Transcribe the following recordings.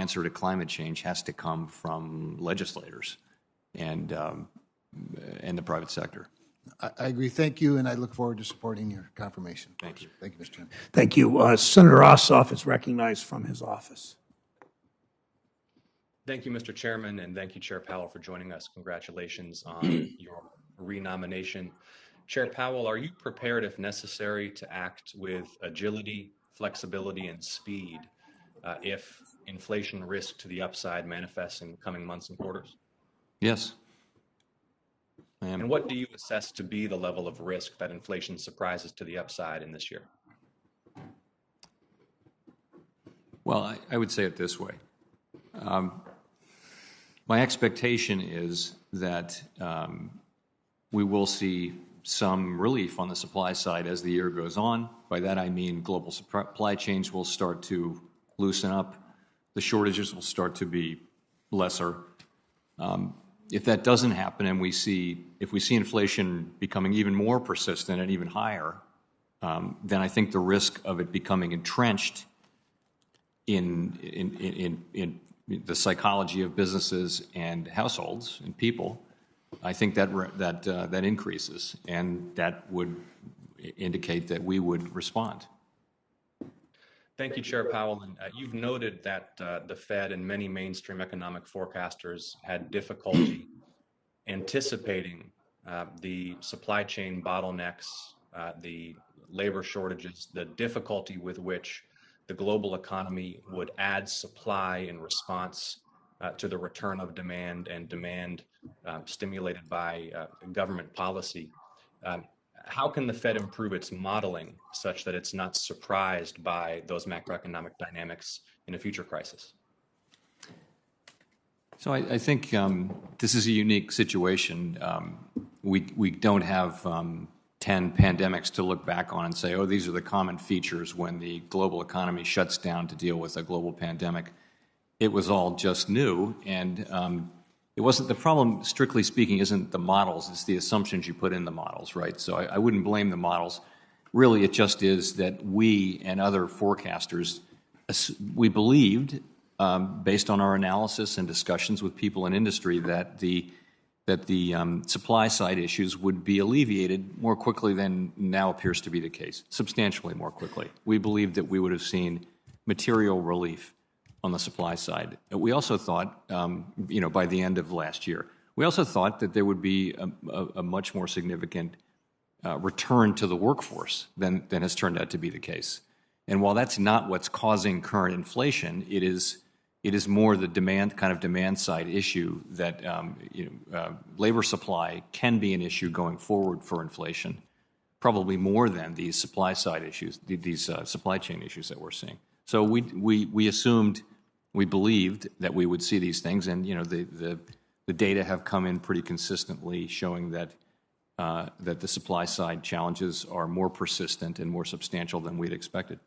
answer to climate change has to come from legislators and the private sector. I agree. Thank you, and I look forward to supporting your confirmation. Thank you. Thank you, Mr. Chairman. Thank you. Senator Ossoff is recognized from his office. Thank you, Mr. Chairman, and thank you, Chair Powell, for joining us. Congratulations on your renomination. Chair Powell, are you prepared, if necessary, to act with agility, flexibility, and speed if inflation risk to the upside manifests in the coming months and quarters? Yes, I am. And what do you assess to be the level of risk that inflation surprises to the upside in this year? Well, I would say it this way. My expectation is that we will see some relief on the supply side as the year goes on. By that I mean global supply chains will start to loosen up. The shortages will start to be lesser. If that doesn't happen and if we see inflation becoming even more persistent and even higher, then I think the risk of it becoming entrenched in the psychology of businesses and households and people, I think that increases, and that would indicate that we would respond. Thank you, Chair Powell. And you've noted that the Fed and many mainstream economic forecasters had difficulty anticipating the supply chain bottlenecks, the labor shortages, the difficulty with which the global economy would add supply in response to the return of demand and demand stimulated by government policy. How can the Fed improve its modeling such that it's not surprised by those macroeconomic dynamics in a future crisis? So I think this is a unique situation. We don't have 10 pandemics to look back on and say, oh, these are the common features when the global economy shuts down to deal with a global pandemic. It was all just new, and it wasn't the problem, strictly speaking, isn't the models, it's the assumptions you put in the models, right? So I wouldn't blame the models. Really, it just is that we and other forecasters, we believed, based on our analysis and discussions with people in industry, that the supply side issues would be alleviated more quickly than now appears to be the case, substantially more quickly. We believed that we would have seen material relief on the supply side. We also thought, by the end of last year, we also thought that there would be a much more significant return to the workforce than has turned out to be the case. And while that's not what's causing current inflation, it is more the demand side issue that labor supply can be an issue going forward for inflation, probably more than these supply side issues, these supply chain issues that we're seeing. So we assumed, we believed that we would see these things, and the data have come in pretty consistently showing that the supply side challenges are more persistent and more substantial than we'd expected.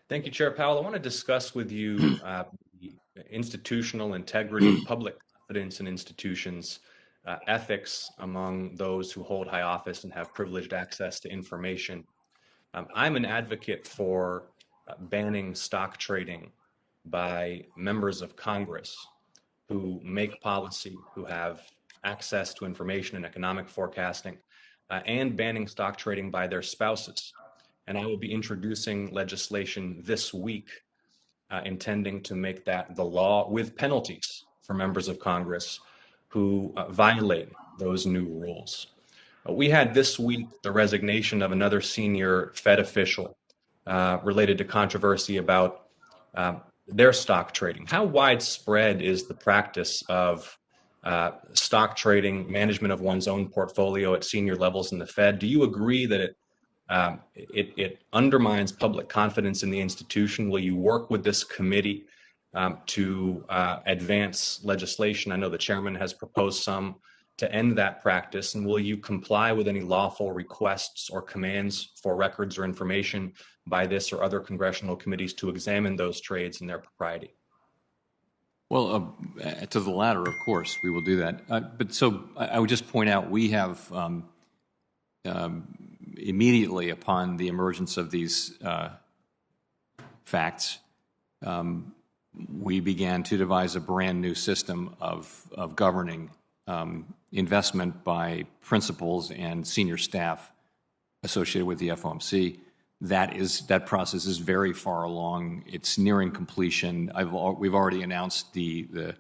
Thank you, Chair Powell. I want to discuss with you the institutional integrity, public confidence in institutions, ethics among those who hold high office and have privileged access to information. I'm an advocate for banning stock trading by members of Congress who make policy, who have access to information and economic forecasting, and banning stock trading by their spouses. And I will be introducing legislation this week intending to make that the law with penalties for members of Congress who violate those new rules. We had this week the resignation of another senior Fed official related to controversy about their stock trading. How widespread is the practice of stock trading, management of one's own portfolio at senior levels in the Fed? Do you agree that it undermines public confidence in the institution? Will you work with this committee to advance legislation? I know the chairman has proposed some to end that practice. And will you comply with any lawful requests or commands for records or information by this or other congressional committees to examine those trades and their propriety? Well, to the latter, of course, we will do that. But so I would just point out, we have immediately upon the emergence of these facts, we began to devise a brand new system of governing investment by principals and senior staff associated with the FOMC. That process is very far along. It's nearing completion. We've already announced the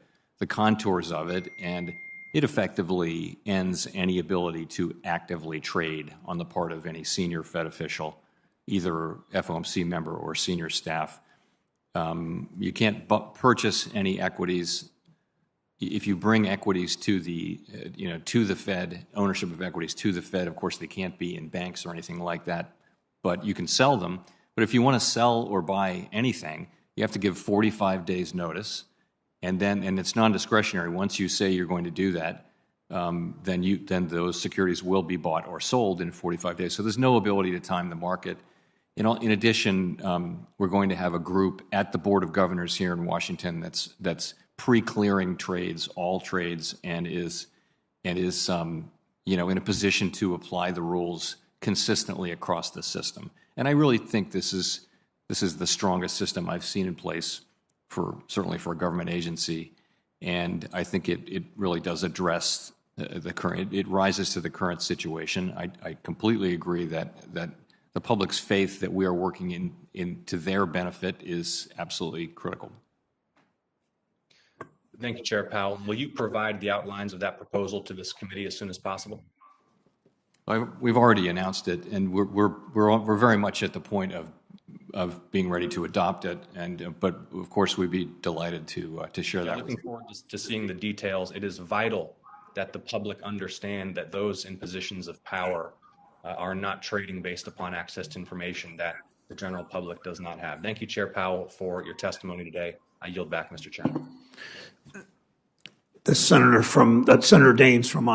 contours of it, and it effectively ends any ability to actively trade on the part of any senior Fed official, either FOMC member or senior staff. You can't purchase any equities. If you bring equities to the Fed, ownership of equities to the Fed, of course they can't be in banks or anything like that, but you can sell them. But if you want to sell or buy anything, you have to give 45 days notice, and it's non-discretionary. Once you say you're going to do that, then those securities will be bought or sold in 45 days. So there's no ability to time the market. In addition, we're going to have a group at the Board of Governors here in Washington that's pre-clearing trades, all trades, and is in a position to apply the rules consistently across the system. And I really think this is the strongest system I've seen in place certainly for a government agency, and I think it really does address the current. It rises to the current situation. I completely agree that the public's faith that we are working to their benefit is absolutely critical. Thank you, Chair Powell. Will you provide the outlines of that proposal to this committee as soon as possible? We've already announced it, and we're very much at the point of being ready to adopt it. But of course, we'd be delighted to share that. Looking forward to seeing the details. It is vital that the public understand that those in positions of power are not trading based upon access to information that the general public does not have. Thank you, Chair Powell, for your testimony today. I yield back, Mr. Chairman. Senator Daines from Montana.